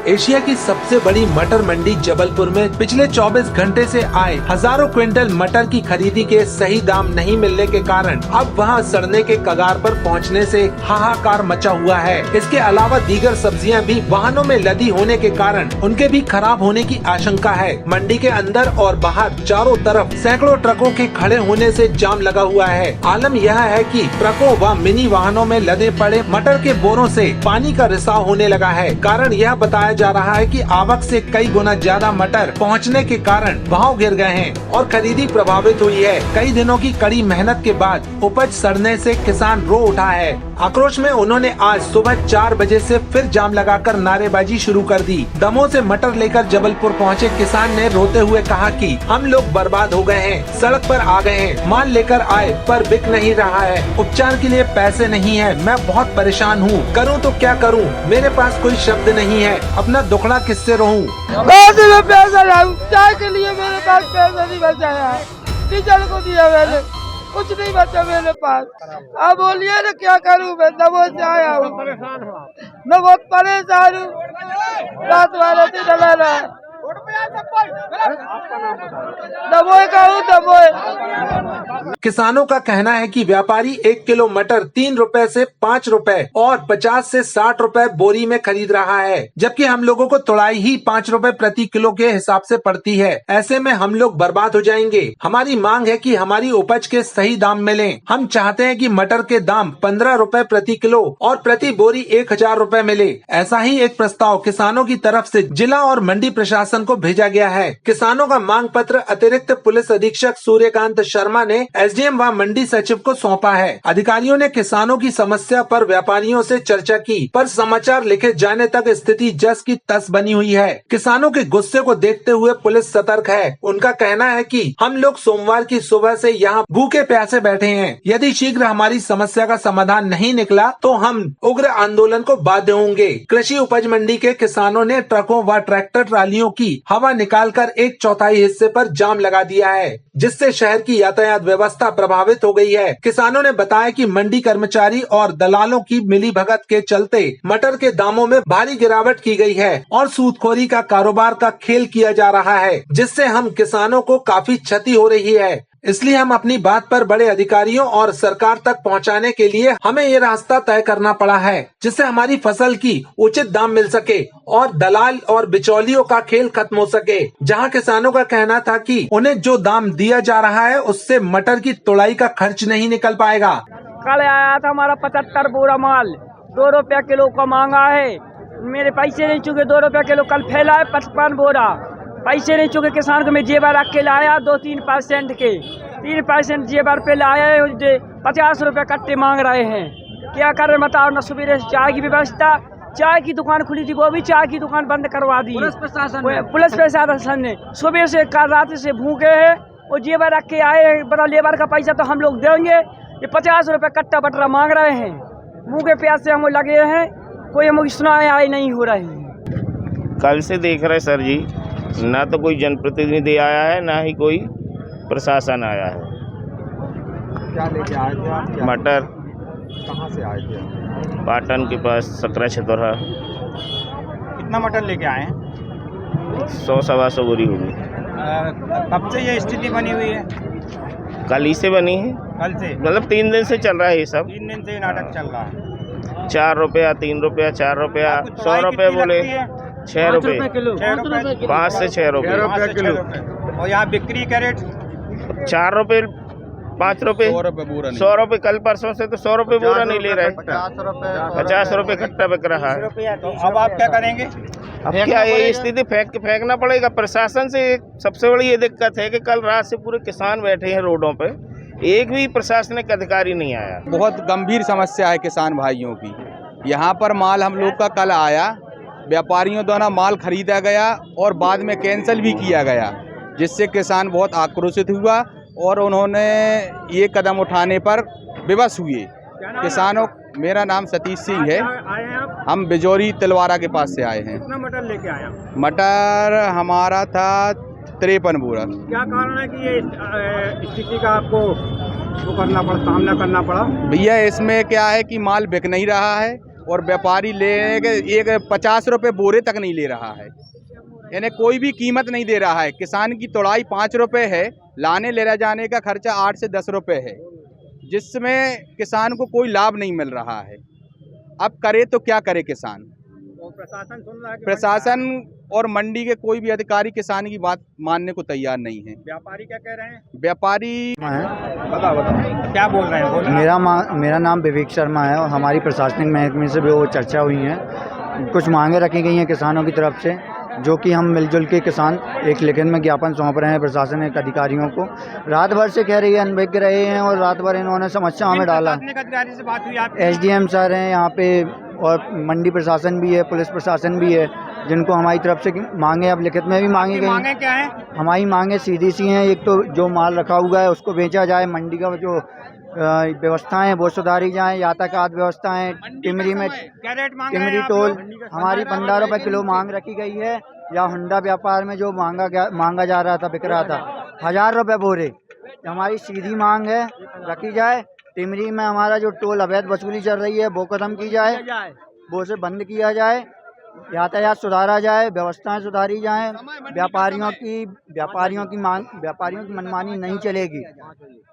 Asia की सबसे बड़ी मटर मंडी जबलपुर में पिछले 24 घंटे से आए हजारों क्विंटल मटर की खरीदी के सही दाम नहीं मिलने के कारण अब वहां सड़ने के कगार पर पहुंचने से हाहाकार मचा हुआ है। इसके अलावा दीगर सब्जियां भी वाहनों में लदी होने के कारण उनके भी खराब होने की आशंका है। मंडी के अंदर और बाहर चारों तरफ सैकड़ों ट्रकों के खड़े होने से जाम लगा हुआ है। आलम यह है कि ट्रकों व मिनी वाहनों में लदे पड़े मटर के बोरों से पानी का रिसाव होने लगा है। कारण यह बताया जा रहा है कि आवक से कई गुना ज्यादा मटर पहुंचने के कारण भाव गिर गए हैं और खरीदी प्रभावित हुई है। कई दिनों की कड़ी मेहनत के बाद उपज सड़ने से किसान रो उठा है। आक्रोश में उन्होंने आज सुबह 4 बजे से फिर जाम लगाकर नारेबाजी शुरू कर दी। दमोह से मटर लेकर जबलपुर पहुंचे किसान ने रोते हुए कहा कि हम लोग बर्बाद हो गए हैं, सड़क पर आ गए हैं, माल लेकर आए पर बिक नहीं रहा है, उपचार के लिए पैसे नहीं है, मैं बहुत परेशान हूँ, करूँ तो क्या करूँ, मेरे पास कोई शब्द नहीं है, अपना दुखड़ा किससे रहूँ। पैसा चाय के लिए मेरे पास पैसा नहीं बचा है, टीचर को दिया मैंने, कुछ नहीं बचा मेरे पास। अब बोलिए ना क्या करूँ, मैं दमोह से आया हूँ, मैं बहुत परेशान हूँ, रात वाले दिन डलाना है। दमोह का हूँ, दमोह। किसानों का कहना है कि व्यापारी 1 किलो मटर 3 रुपए से 5 रुपए और 50 से 60 रुपए बोरी में खरीद रहा है, जबकि हम लोगों को तुड़ाई ही 5 रुपए प्रति किलो के हिसाब से पड़ती है। ऐसे में हम लोग बर्बाद हो जाएंगे। हमारी मांग है कि हमारी उपज के सही दाम मिलें। हम चाहते हैं कि मटर के दाम 15 रुपए प्रति किलो और प्रति बोरी 1000 रुपए मिले। ऐसा ही एक प्रस्ताव किसानों की तरफ से जिला और मंडी प्रशासन को भेजा गया है। किसानों का मांग पत्र अतिरिक्त पुलिस अधीक्षक सूर्यकांत शर्मा ने एसडीएम व मंडी सचिव को सौंपा है। अधिकारियों ने किसानों की समस्या पर व्यापारियों से चर्चा की, पर समाचार लिखे जाने तक स्थिति जस की तस बनी हुई है। किसानों के गुस्से को देखते हुए पुलिस सतर्क है। उनका कहना है कि हम लोग सोमवार की सुबह से यहाँ भूखे प्यासे बैठे हैं। यदि शीघ्र हमारी समस्या का समाधान नहीं निकला तो हम उग्र आंदोलन को बाध्य होंगे। कृषि उपज मंडी के किसानों ने ट्रकों व ट्रैक्टर ट्रालियों की हवा निकालकर 1/4 हिस्से पर जाम लगा दिया है, जिससे शहर की यातायात व्यवस्था प्रभावित हो गई है। किसानों ने बताया कि मंडी कर्मचारी और दलालों की मिलीभगत के चलते मटर के दामों में भारी गिरावट की गई है और सूदखोरी का कारोबार का खेल किया जा रहा है, जिससे हम किसानों को काफी क्षति हो रही है। इसलिए हम अपनी बात पर बड़े अधिकारियों और सरकार तक पहुंचाने के लिए हमें ये रास्ता तय करना पड़ा है, जिससे हमारी फसल की उचित दाम मिल सके और दलाल और बिचौलियों का खेल खत्म हो सके। जहां किसानों का कहना था कि उन्हें जो दाम दिया जा रहा है उससे मटर की तुड़ाई का खर्च नहीं निकल पाएगा। कल आया था हमारा 75 बोरा माल, 2 रुपया किलो का मांगा है, मेरे पैसे नहीं चुके। 2 रुपया किलो कल फैला है 55 बोरा, पैसे नहीं चुके। किसान को मैं जेवर रख के लाया 2-3% के, 3% जेवर पे लाया, 50 रुपये कट्टे मांग रहे हैं। क्या कर रहे बताओ ना। सुबह से चाय की व्यवस्था, चाय की दुकान खुली थी, वो भी चाय की दुकान बंद करवा दी पुलिस प्रशासन ने। सुबह से रात से भूखे है, वो जेवर रख के आए, बड़ा लेबर का पैसा तो हम लोग देंगे, ये 50 रुपये कट्टा बटरा मांग रहे हैं। भूखे प्यासे हम लगे हैं, कोई हम सुनाए आए नहीं हो रही है। कल से देख रहे सर जी, ना तो कोई जनप्रतिनिधि आया है, ना ही कोई प्रशासन आया है। क्या लेके आए थे आप? मटर कहाँ से आए थे? पाटन के पास 17 छितौरा। कितना मटर लेके आए हैं? 100-125 बोरी होगी। कब से ये स्थिति बनी हुई है? कल ही से बनी है, कल से, मतलब 3 दिन से चल रहा है ये सब। 3 दिन से ये नाटक चल रहा है। 4 रुपया, 3 रुपया, 4 रुपया, 100 रुपये बोले, 6 रुपये, 5 से 6 रुपये किलो। और यहाँ बिक्री का रेट 4 रुपये, 5 रुपये, 100 रुपये। कल परसों से तो 100 रुपये बोरा नहीं ले रहे, 50 रुपये कट्टा बिक रहा है। तो अब आप क्या करेंगे? अब क्या ये स्थिति फेंकना पड़ेगा। प्रशासन से सबसे बड़ी ये दिक्कत है कि कल रात से पूरे किसान बैठे हैं रोडों पे, एक भी प्रशासनिक अधिकारी नहीं आया। बहुत गंभीर समस्या है किसान भाइयों की। यहाँ पर माल हम लोग का कल आया, व्यापारियों द्वारा माल खरीदा गया और बाद में कैंसिल भी किया गया, जिससे किसान बहुत आक्रोशित हुआ और उन्होंने ये कदम उठाने पर विवश हुए किसानों। मेरा नाम सतीश सिंह है, हम बिजौरी तिलवारा के पास से आए हैं। कितना मटर लेके आया? मटर हमारा था 53 बोरा। क्या कारण है कि ये स्थिति का आपको सामना करना पड़ा? भैया इसमें क्या है कि माल बिक नहीं रहा है और व्यापारी लेने के एक 50 रुपये बोरे तक नहीं ले रहा है, यानी कोई भी कीमत नहीं दे रहा है। किसान की तोड़ाई 5 रुपये है, लाने ले जाने का खर्चा 8 से 10 रुपये है, जिसमें किसान को कोई लाभ नहीं मिल रहा है। अब करे तो क्या करे किसान? और प्रशासन सुन रहा है कि प्रशासन और मंडी के कोई भी अधिकारी किसान की बात मानने को तैयार नहीं है। व्यापारी क्या कह रहे हैं? व्यापारी बताओ क्या बोल रहे हैं? मेरा नाम विवेक शर्मा है और हमारी प्रशासनिक महकमे से भी वो चर्चा हुई है। कुछ मांगे रखी गई हैं किसानों की तरफ से, जो कि हम मिलजुल के किसान एक लिखित में ज्ञापन सौंप रहे हैं प्रशासनिक अधिकारियों को। रात भर से कह रही है, अनभिज्ञ रहे हैं और रात भर इन्होंने समस्या हमें डाला। प्रशासनिक अधिकारी से बात हुई आपकी? SDM सर हैं यहाँ पे और मंडी प्रशासन भी है, पुलिस प्रशासन भी है, जिनको हमारी तरफ से मांगे अब लिखित में भी मांगी गई। मांगे क्या है? हमारी मांगे सीधी सी हैं। एक तो जो माल रखा हुआ है उसको बेचा जाए, मंडी का जो व्यवस्थाएं वो सुधारी जाएं, यातायात व्यवस्थाएं, टिमरी में क्या रेट मांग रहे हैं टिमरी आप टोल लोग? हमारी 15 रुपये किलो मांग रखी गई है, या हुंडा व्यापार में जो मांगा जा रहा था, बिक रहा था 1000 रुपये बोरे। हमारी सीधी मांग है रखी जाए। टिमरी में हमारा जो टोल अवैध वसूली चल रही है वो खत्म की जाए, वो उसे बंद किया जाए, यातायात सुधारा जाए, व्यवस्थाएं सुधारी जाएं। व्यापारियों की मनमानी नहीं चलेगी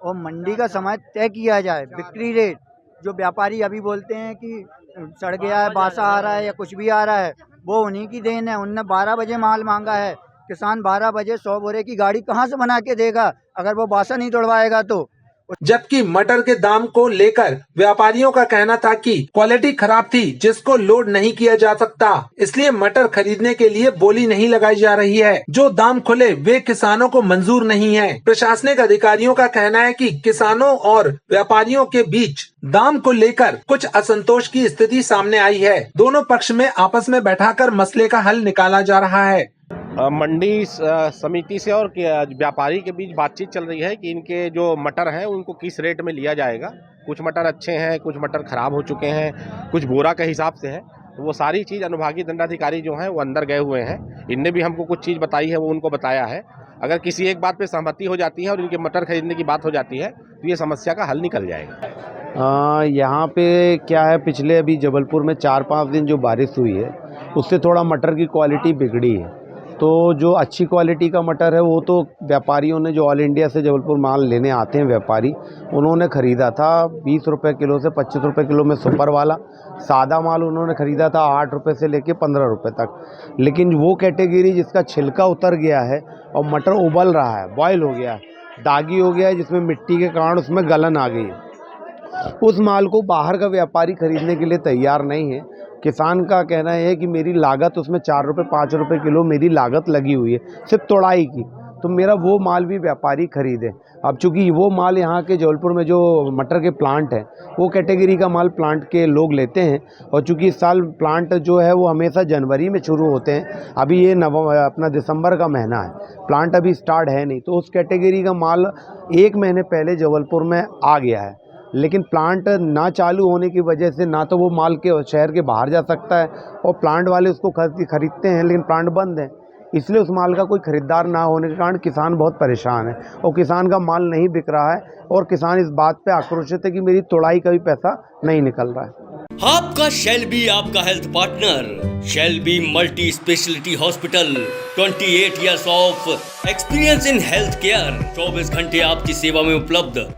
और मंडी का समय तय किया जाए। बिक्री रेट जो व्यापारी अभी बोलते हैं कि सड़ गया है, बासा आ रहा है या कुछ भी आ रहा है, वो उन्हीं की देन है। उनने 12 बजे माल मांगा है। किसान 12 बजे 100 बोरे की गाड़ी कहाँ से बना के देगा अगर वो बासा नहीं तोड़वाएगा तो? जबकि मटर के दाम को लेकर व्यापारियों का कहना था कि क्वालिटी खराब थी जिसको लोड नहीं किया जा सकता, इसलिए मटर खरीदने के लिए बोली नहीं लगाई जा रही है। जो दाम खुले वे किसानों को मंजूर नहीं है। प्रशासनिक अधिकारियों का कहना है कि किसानों और व्यापारियों के बीच दाम को लेकर कुछ असंतोष की स्थिति सामने आई है। दोनों पक्ष में आपस में बैठाकर मसले का हल निकाला जा रहा है। मंडी समिति से और व्यापारी के बीच बातचीत चल रही है कि इनके जो मटर हैं उनको किस रेट में लिया जाएगा। कुछ मटर अच्छे हैं, कुछ मटर खराब हो चुके हैं, कुछ बोरा के हिसाब से है। तो वो सारी चीज़ अनुभागीय दंडाधिकारी जो हैं वो अंदर गए हुए हैं। इनने भी हमको कुछ चीज़ बताई है, वो उनको बताया है। अगर किसी एक बात पे सहमति हो जाती है और इनके मटर खरीदने की बात हो जाती है तो ये समस्या का हल निकल जाएगा। यहाँ पे क्या है, पिछले अभी जबलपुर में 4-5 दिन जो बारिश हुई है उससे थोड़ा मटर की क्वालिटी बिगड़ी है। तो जो अच्छी क्वालिटी का मटर है वो तो व्यापारियों ने, जो ऑल इंडिया से जबलपुर माल लेने आते हैं व्यापारी, उन्होंने ख़रीदा था 20 रुपये किलो से 25 रुपये किलो में सुपर वाला। सादा माल उन्होंने ख़रीदा था 8 रुपये से लेके 15 रुपये तक। लेकिन वो कैटेगरी जिसका छिलका उतर गया है और मटर उबल रहा है, बॉयल हो गया है, दागी हो गया है, जिसमें मिट्टी के कारण उसमें गलन आ गई है, उस माल को बाहर का व्यापारी ख़रीदने के लिए तैयार नहीं है। किसान का कहना है कि मेरी लागत उसमें 4 रुपये 5 रुपये किलो मेरी लागत लगी हुई है सिर्फ तोड़ाई की, तो मेरा वो माल भी व्यापारी खरीदे। अब चूँकि वो माल यहाँ के जबलपुर में जो मटर के प्लांट हैं वो कैटेगरी का माल प्लांट के लोग लेते हैं, और चूँकि इस साल प्लांट जो है वो हमेशा जनवरी में शुरू होते हैं, अभी ये अपना दिसंबर का महीना है, प्लांट अभी स्टार्ट है नहीं, तो उस कैटेगरी का माल 1 महीने पहले जबलपुर में आ गया है। लेकिन प्लांट ना चालू होने की वजह से ना तो वो माल के शहर के बाहर जा सकता है और प्लांट वाले उसको खरीदते हैं, लेकिन प्लांट बंद है, इसलिए उस माल का कोई ख़रीदार ना होने के कारण किसान बहुत परेशान है और किसान का माल नहीं बिक रहा है। और किसान इस बात पे आक्रोशित है कि मेरी तोड़ाई का भी पैसा नहीं निकल रहा है। आपका शेल्बी आपका health partner, Shelby multi speciality hospital, 28 years of experience in health care, 24 घंटे आपकी सेवा में उपलब्ध।